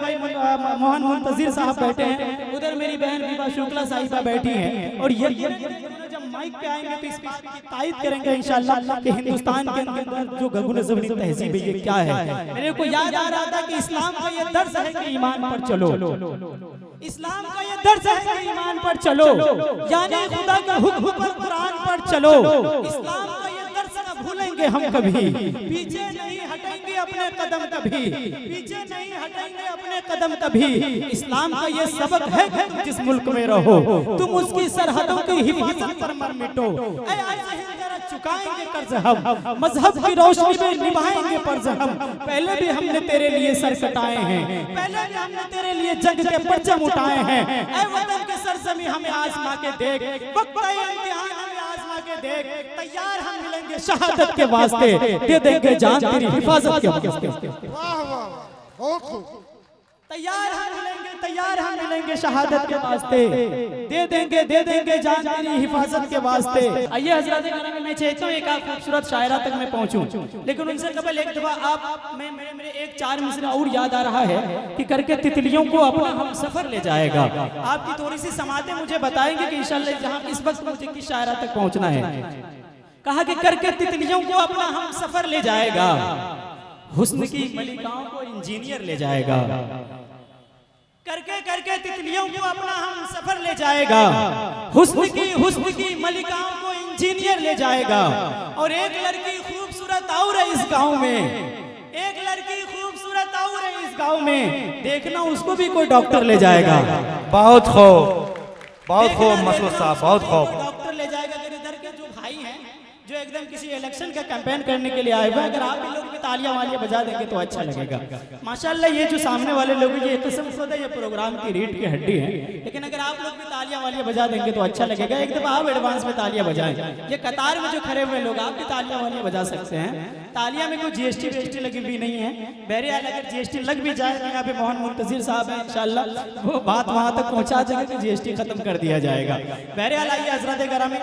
भाई मोहन मुंतजिर साहब बैठे हैं, उधर मेरी बहन विभा शुक्ला साहिबा बैठी हैं, और ये जब माइक पे आएंगे तो इस बात की तायद करेंगे इंशाल्लाह कि हिंदुस्तान के अंदर जो गगु नज़्मी तहजीब है ये क्या है। मेरे को याद आ रहा था कि इस्लाम का ये दर्स है कि ईमान पर चलो, इस्लाम का ये दर्स है कि ईमान पर चलो, यानी खुदा के हुक्म पर कुरान पर चलो। इस्लाम का ये दर्स न भूलेंगे हम कभी, पीछे नहीं हटेंगे अपने कदम कभी, पीछे नहीं हटेंगे अपने कदम कभी। इस्लाम का ये सबक है कि तुम जिस मुल्क में रहो तुम उसकी सरहदों की हिफाजत पर मर मिटो। चुकाएंगे कर्ज हम, मजहब की रोशनी में निभाएंगे फर्ज हम। पहले भी हमने तेरे लिए सर कटाए हैं, पहले भी हमने तेरे लिए जंग के परचम उठाए हैं। ऐ वतन के सरजमी हमें आजमा के देख, वक्त इम्तिहान हमें आजमा के देख। तैयार हम मिलेंगे शहादत के वास्ते, दे देंगे जान तेरी हिफाजत के वास्ते। वाह वाह, बहुत खूब। तैयार हम मिलेंगे, तैयार हम मिलेंगे शहादत के वास्ते, दे देंगे जान तेरी हिफाजत के वास्ते। आइए हज़रात कराम, मैं चाहता हूँ एक खूबसूरत शायरा तक मैं पहुँचूँ, लेकिन उनसे कबल एक दफ़ा आप मेरे एक 4 मिसरे और याद आ रहा है कि करके तितलियों को अपना हम सफ़र ले जाएगा। आपकी थोड़ी सी समातें मुझे बताएंगे कि इंशाअल्लाह जहाँ इस वक्त मुझे किस शायरा तक पहुँचना है। कहा कि करके तितलियों को अपना हम सफ़र ले जाएगा, हुस्न की मलिकाओं को इंजीनियर ले जाएगा। करके तितलियों को अपना हम सफर ले जाएगा, हुस्न की मलिकाओं को इंजीनियर ले जाएगा। और एक लड़की खूबसूरत और है इस गांव में, एक लड़की खूबसूरत और है इस गांव में, देखना उसको भी कोई डॉक्टर ले जाएगा। बहुत खूब, बहुत खूब मसरूर साहब, बहुत खूब। डॉक्टर ले जाएगा। इधर के जो भाई हैं जो एकदम किसी इलेक्शन का कैंपेन करने के लिए आए हुए, अगर आप भी लोग भी तालियां वालियां बजा देंगे तो अच्छा लगेगा। माशाल्लाह ये जो सामने वाले लोग ये किस्म खुद है, ये प्रोग्राम की रीढ़ की हड्डी है, लेकिन अगर आप लोग भी तालियां वालियां बजा देंगे तो अच्छा लगेगा। एक दफा आप एडवांस में तालियां बजाएं। ये कतार में जो खड़े हुए लोग आप भी तालियां वालियां बजा सकते हैं। तालियां में कोई जीएसटी वीएसटी लगी हुई नहीं है। बहरहाल अगर जीएसटी लग भी जाए तो यहाँ पे मोहन मुंतजिर साहब है, इंशाल्लाह वो बात वहाँ तक पहुँचा देंगे कि जीएसटी खत्म कर दिया जाएगा। बहरहाल आइए हज़रात कराम,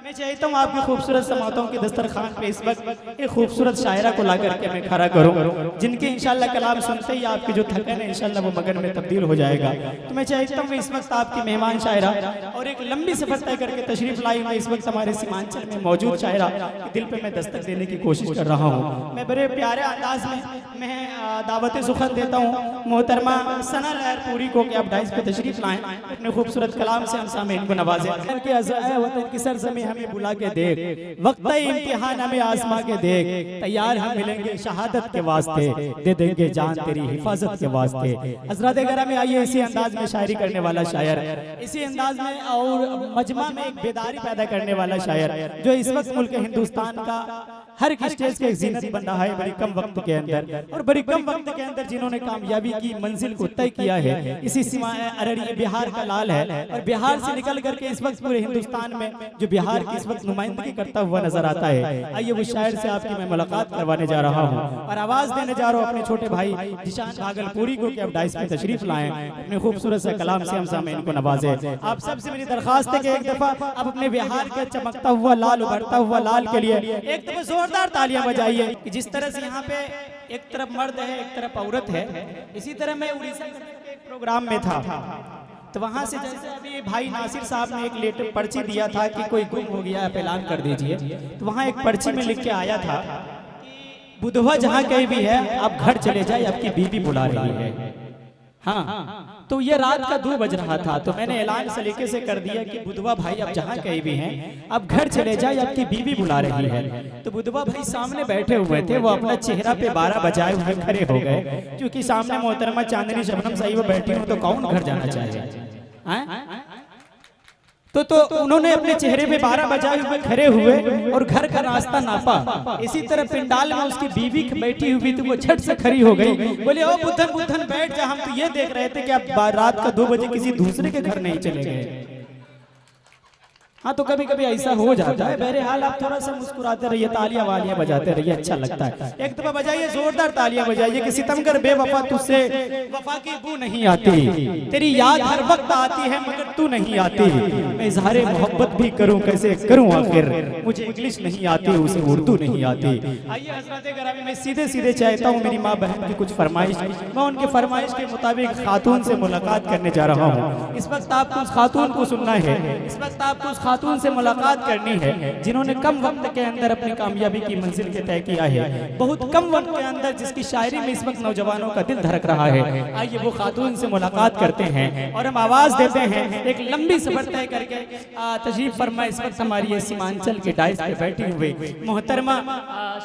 मैं चाहता हूँ आपकी खूबसूरत समातों के दस्तरखान पे इस वक्त एक खूबसूरत शायरा को ला करके मैं खड़ा करूँ, जिनके इंशाल्लाह कलाम सुनते ही आपकी जो थकन है इंशाल्लाह वो मगन में तब्दील हो जाएगा। तो मैं चाहता हूँ इस वक्त आपकी मेहमान शायरा और एक लंबी सफर तय करके तशरीफ लाई हुई इस वक्त हमारे सीमांचल में मौजूद शायरा के दिल पे मैं दस्तक देने की कोशिश कर रहा हूँ। मैं बड़े प्यारे अंदाज में मैं दावत सुखन देता हूँ मोहतरमा सना लहरपुरी को कि आप डाइस पे तशरीफ लाएं, अपने खूबसूरत कलाम से हम सामईन को नवाजें। वतन की सरजमी हमें बुला के देख, वक्त इम्तिहान हमें आजमा के देख, तैयार हम मिलेंगे शहादत के वास्ते, दे देंगे जान तेरी हिफाजत के वास्ते। हज़रात कराम में आइए इसी अंदाज में शायरी करने वाला शायर, इसी अंदाज में और मजमा में एक बेदारी पैदा करने वाला शायर जो इस वक्त मुल्क हिंदुस्तान का हर एक स्टेज के जीनत बन रहा है बड़ी कम वक्त के अंदर, और बड़ी कम वक्त के अंदर जिन्होंने कामयाबी की मंजिल को तय किया है। इसी सीमा अररिया बिहार का लाल है, और बिहार से निकल करके इस वक्त पूरे हिंदुस्तान में जो बिहार की इस वक्त नुमाइंदगी करता हुआ नजर आता है। आइए वो शायर से आपकी मैं मुलाकात करवाने जा रहा हूँ और आवाज देने जा रहा हूँ अपने छोटे भाई जिशान भागलपुरी को कि आप डाइस पे तशरीफ लाएं, अपने खूबसूरत से कलाम से हम सामईन को नवाजें। आप सबसे मेरी दरखास्त है कि एक दफा आप अपने बिहार के चमकता हुआ लाल, उभरता हुआ लाल के लिए एक दफा जोरदार तालियां बजाइए। कि जिस तरह से यहाँ पे एक तरफ मर्द है एक तरफ औरत है, इसी तरह मैं उड़ीसा के एक प्रोग्राम में था, तो वहाँ से जैसे अभी भाई नासिर साहब ने एक लेटर पर्ची दिया था कि कोई गुम हो गया आप ऐलान कर दीजिए, तो वहाँ एक पर्ची में लिख के आया था बुधवा जहाँ कहीं भी है आप घर चले जाए, आपकी बीवी बुला रही है। हाँ, तो ये रात का 2 बज रहा था, तो मैंने ऐलान सलीके से कर दिया कि बुधवा भाई आप जहाँ कहीं भी हैं आप घर चले जाए, आपकी बीवी बुला रही है। तो बुधवा भाई सामने बैठे हुए थे, वो अपना चेहरा पे 12 बजाए हुए खड़े हो गए, क्योंकि सामने मोहतरमा चांदनी शबनम साहिबा बैठी हूँ तो कौन घर जाना चाहे। तो उन्होंने अपने चेहरे पे 12 बजाए हुए खड़े हुए और घर का रास्ता नापा। इसी तरह पिंडाल में उसकी बीवी बैठी हुई थी, वो झट से खड़ी हो गई, बोले ओ बुद्धन बुद्धन बैठ जा, हम तो ये देख रहे थे कि आप रात का 2 बजे किसी दूसरे के घर नहीं चले गए। हाँ तो कभी कभी ऐसा हो जाता है। बहरहाल आप थोड़ा सा मुस्कुराते रहिए, तालियां वालियां बजाते रहिए, अच्छा लगता है। एक दफा बजाइए, जोरदार तालियां बजाइए कि सितमगर बेवफा तुझसे वफा की बू नहीं आती, तेरी याद हर वक्त आती है मगर तू नहीं आती, मैं इजहार मोहब्बत भी करूं कैसे करूं आखिर, मुझे इंग्लिश नहीं आती उसे उर्दू नहीं आती। आइए हज़रात गिरामी, मैं सीधे सीधे चाहता हूँ मेरी माँ बहन की कुछ फरमाइश, मैं उनके फरमाइश के मुताबिक खातून से मुलाकात करने जा रहा हूँ। इस वक्त आपको उस खातून को सुनना है, इस वक्त आपको उस खातून से मुलाकात करनी है जिन्होंने कम वक्त के अंदर अपनी कामयाबी की मंजिल के तय किया है, बहुत कम वक्त के अंदर जिसकी शायरी में इस वक्त नौजवानों का दिल धड़क रहा है। आइए वो खातून से मुलाकात करते हैं और हम आवाज देते हैं। एक लंबी सफर तय करके तशरीफ फरमा इस वक्त हमारी ये सीमांचल के डाइस पे बैठी हुई मोहतरमा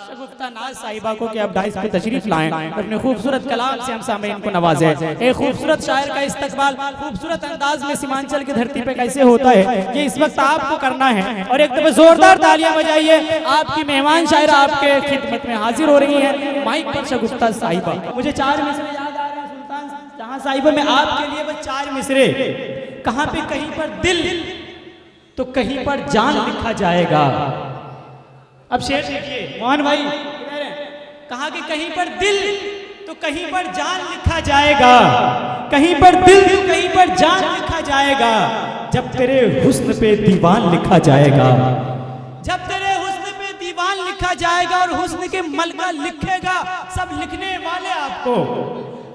शगुफ्ता नाज साहिबा को कि आप डाइस पे तशरीफ लाएं, अपने खूबसूरत कलाम से हम सामईन को नवाजें। एक खूबसूरत शायर का इस्तकबाल खूबसूरत अंदाज में सीमांचल की धरती पे कैसे होता है, ये इस वक्त आपको करना है। और एक दफा जोरदार तालियां बजाइए, आपकी मेहमान शायरा आपके खिदमत में हाजिर हो रही है। माइक पर शगुफ्ता साहिबा। मुझे 4 मिसरे याद आ रहे हैं सुल्तान जहां साहिबा में आपके लिए वो 4 मिसरे, कहां पे कहीं पर दिल तो कहीं पर जान लिखा जाएगा। अब शेर देखिए मोहन भाई, कहा कि कहीं पर दिल तो कहीं पर जान लिखा जाएगा, कहीं पर दिल तो कहीं पर जान लिखा जाएगा, जब तेरे हुस्न पे दीवान लिखा जाएगा, जब तेरे हुस्न पे दीवान लिखा जाएगा। और हुस्न के मलका लिखेगा सब लिखने वाले आपको,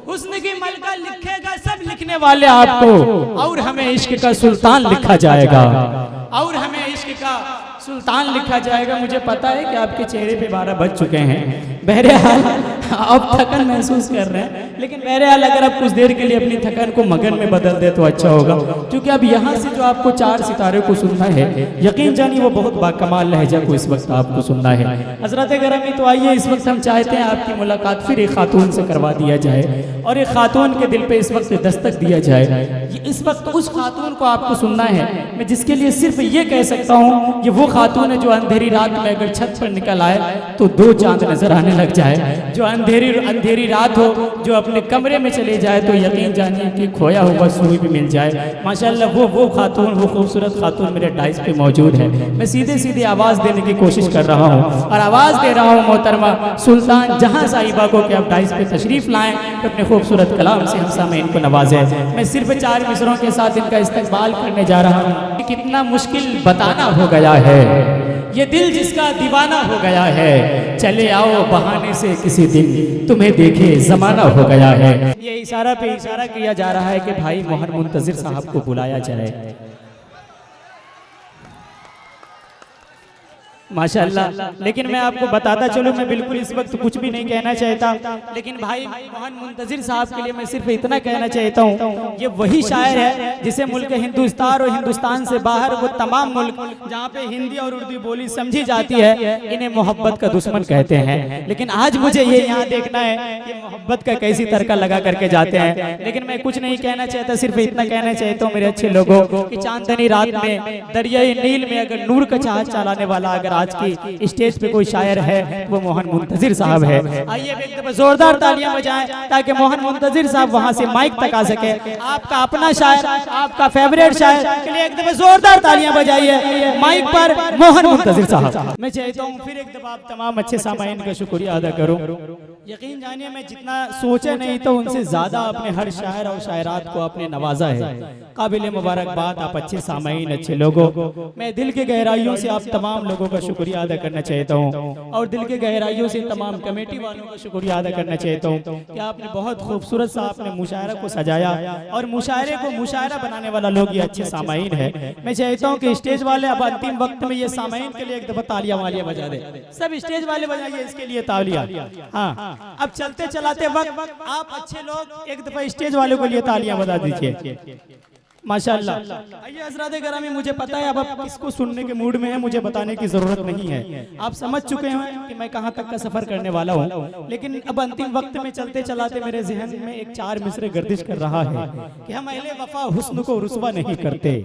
हुस्न की मलका लिखेगा सब लिखने वाले आपको, और हमें इश्क का सुल्तान लिखा जाएगा, और हमें इश्क का सुल्तान लिखा जाएगा। मुझे पता है कि आपके चेहरे पे 12 बज चुके हैं, बहरहाल आप थकन महसूस कर रहे हैं, लेकिन बहरहाल अगर आप कुछ देर के लिए अपनी थकन को मगन में बदल दे तो अच्छा होगा, क्योंकि अब यहाँ से जो आपको 4 सितारे को सुनना है, यकीन जानिए वो बहुत बाकमाल लहजा को इस वक्त आपको सुनना है। हजरत गिरामी तो आइए, इस वक्त हम चाहते हैं आपकी मुलाकात फिर एक खातून से करवा दिया जाए और एक खातून के दिल पे इस वक्त दस्तक दिया जाए। इस वक्त उस खातून को आपको सुनना है, मैं जिसके लिए सिर्फ ये कह सकता हूँ कि वो खातून है जो अंधेरी रात में अगर छत पर निकल आए तो 2 चांद नजर आने लग जाए, जो अंधेरी रात हो, जो अपने कमरे में चले जाए तो यकीन जानिए कि खोया हुआ सुई भी मिल जाए। माशाल्लाह वो खातून, वो खूबसूरत खातून मेरे डाइस पे मौजूद है। मैं सीधे सीधे आवाज़ देने की कोशिश कर रहा हूँ और आवाज़ दे रहा हूँ मोहतरमा सुल्तान जहां साहिबा को कि आप डाइस पे तशरीफ लाएं, तो अपने खूबसूरत कलाम से हम सामईन को नवाजें। मैं सिर्फ 4 मिसरों के साथ इनका इस्तकबाल करने जा रहा हूँ। कितना मुश्किल बताना हो गया है, ये दिल जिसका दीवाना हो गया है, चले आओ बहाने से किसी दिन तुम्हें देखे जमाना हो गया है। ये इशारा पे इशारा किया जा रहा है कि भाई मोहन मुंतजिर साहब को बुलाया जाए। माशाल्लाह, लेकिन मैं आपको बताता चलूं, मैं बिल्कुल इस वक्त कुछ भी नहीं कहना चाहता, लेकिन भाई मोहन मुंतजिर साहब के लिए मैं सिर्फ इतना कहना चाहता हूं, ये वही शायर है जिसे मुल्क हिंदुस्तान और हिंदुस्तान से बाहर वो तमाम मुल्क जहां पे हिंदी और उर्दू बोली समझी जाती है, इन्हें मोहब्बत का दुश्मन कहते हैं। लेकिन आज मुझे ये यहाँ देखना है कि मोहब्बत का कैसी तड़का लगा करके जाते हैं। लेकिन मैं कुछ नहीं कहना चाहता, सिर्फ इतना कहना चाहता हूँ मेरे अच्छे लोगों की चांदनी रात में दरियाई नील में अगर नूर का जहाज चलाने वाला अगर आज की स्टेज पे कोई शायर है वो मोहन मुंतजिर साहब है। आइए एक दफा जोरदार तालियां बजाएं ताकि मोहन मुंतजिर साहब वहां से माइक तक आ सके। आपका अपना शायर, आपका फेवरेट शायर के लिए एक दफा जोरदार तालियां बजाइए माइक पर मोहन मुंतजिर साहब। मैं चाहता हूँ फिर एक दफा आप तमाम अच्छे सामाइन का शुक्रिया अदा करूँ। यकीन जानिए मैं जितना सोचे नहीं तो उनसे ज्यादा अपने हर शायर और शायरात को आपने नवाजा है। काबिल मुबारकबाद आप अच्छे सामाइन, अच्छे लोगों। मैं दिल के गहराइयों से आप तमाम लोगों का शुक्रिया अदा करना चाहता हूँ और दिल के गहराइयों से तमाम कमेटी वालों का शुक्रिया अदा करना चाहता हूँ कि आपने बहुत खूबसूरत सा आपने मुशायरा को सजाया और मुशायरे को मुशायरा बनाने वाला लोग ये अच्छे सामाइन है। मैं चाहता हूँ कि स्टेज वाले अब अंतिम वक्त में ये सामाइन के लिए एक दफा तालियां वालियां बजा दे। सब स्टेज वाले बजाइए इसके लिए तालियां। हाँ, अब चलते चलाते वक्त आप अच्छे लोग एक दफा स्टेज वाले को लिए तालियां बजा दीजिए। माशाल्लाह। आइए हज़रात गिरामी, मुझे पता है अब आप किसको सुनने के मूड में है, मुझे बताने की जरूरत नहीं है। आप समझ चुके हैं कि मैं कहां तक का सफर करने वाला हूं। लेकिन अब अंतिम वक्त में चलते चलाते मेरे जहन में एक 4 मिसरे गर्दिश कर रहा है कि हम अहले वफा हुस्न को रुस्वा नहीं करते।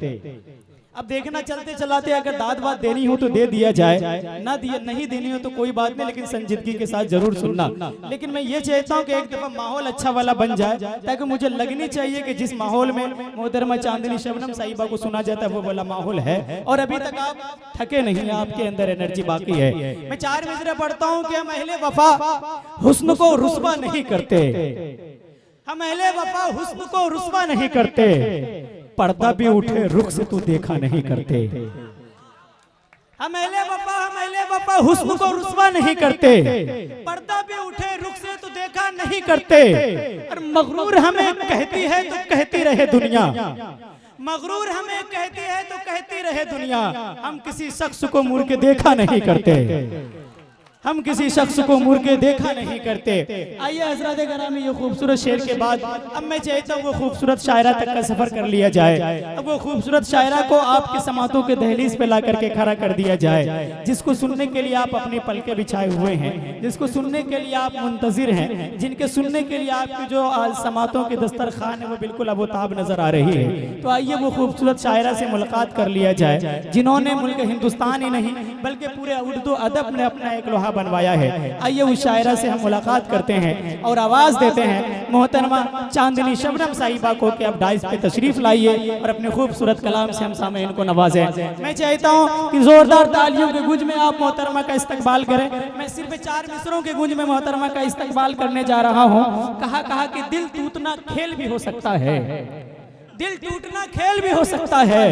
अब देखना चलते चलाते अगर दाद बात देनी हो तो दे दिया जाए, ना दिया नहीं देनी हो तो कोई बात नहीं, लेकिन संजीदगी के साथ जरूर सुनना। लेकिन मैं ये चाहता हूँ कि एक दफा माहौल अच्छा वाला बन जाए, ताकि मुझे लगनी चाहिए कि जिस माहौल में मोहतरमा चांदनी शबनम साहिबा को सुना जाता है वो वाला माहौल है। और अभी तक आप थके नहीं हैं, आपके अंदर एनर्जी बाकी है। मैं 4 मिसरे पढ़ता हूँ कि हम अहले वफा हुस्न को रुस्वा नहीं करते, हम अहले वफा हुस्न को रुस्वा नहीं करते, पर्दा भी उठे रुख से तू देखा नहीं करते। हम अहले वफा हुस्न को रुस्वा नहीं करते, पर्दा भी उठे रुख से तू देखा नहीं करते। और मगरूर हमें कहती है तो कहती रहे दुनिया, मगरूर हमें कहती है तो कहती रहे दुनिया, हम किसी शख्स को मुड़ के देखा नहीं करते, हम किसी शख्स को मुड़ के देखा नहीं करते। आइए हज़रात करामी, ये खूबसूरत शेर के बाद अब मैं चाहता हूँ वो खूबसूरत शायरा तक का सफर कर लिया जाए। अब वो खूबसूरत शायरा को आपके समातों के दहलीज पे ला करके खड़ा कर दिया जाए, जिसको सुनने के लिए आप अपने पलके बिछाए हुए हैं, जिसको सुनने के लिए आप मुंतजिर हैं, जिनके सुनने के लिए आपकी जो समातों के दस्तरखान है वो बिल्कुल अबोताब नजर आ रही है। तो आइए वो खूबसूरत शायरा से मुलाकात कर लिया जाए, जिन्होंने मुल्क हिंदुस्तान ही नहीं बल्कि पूरे उर्दू अदब में अपना एक लोहा बनवाया है। आइए उस शायरा से हम मुलाकात करते हैं और आवाज देते हैं मोहतरमा चांदनी शबनम साहिबा को कि आप डाइस पे तशरीफ लाइए और अपने खूबसूरत कलाम से हम सामने इनको नवाजें। मैं चाहता हूं कि जोरदार तालियों के गूंज में आप मोहतरमा का इस्तकबाल करें। मैं सिर्फ 4 मिसरों के गूंज में मोहतरमा का इस्तकबाल करने जा रहा हूं। कहा कि दिल टूटना खेल भी हो सकता है, दिल टूटना खेल भी हो सकता है,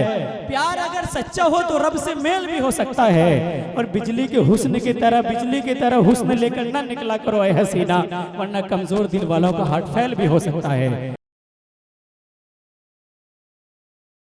प्यार अगर सच्चा हो तो रब से मेल भी हो सकता है। और बिजली के हुस्न की तरह, बिजली की तरह हुस्न लेकर ना निकला करो ऐ हसीना, वरना कमजोर दिल वालों का हार्ट फेल भी हो सकता है।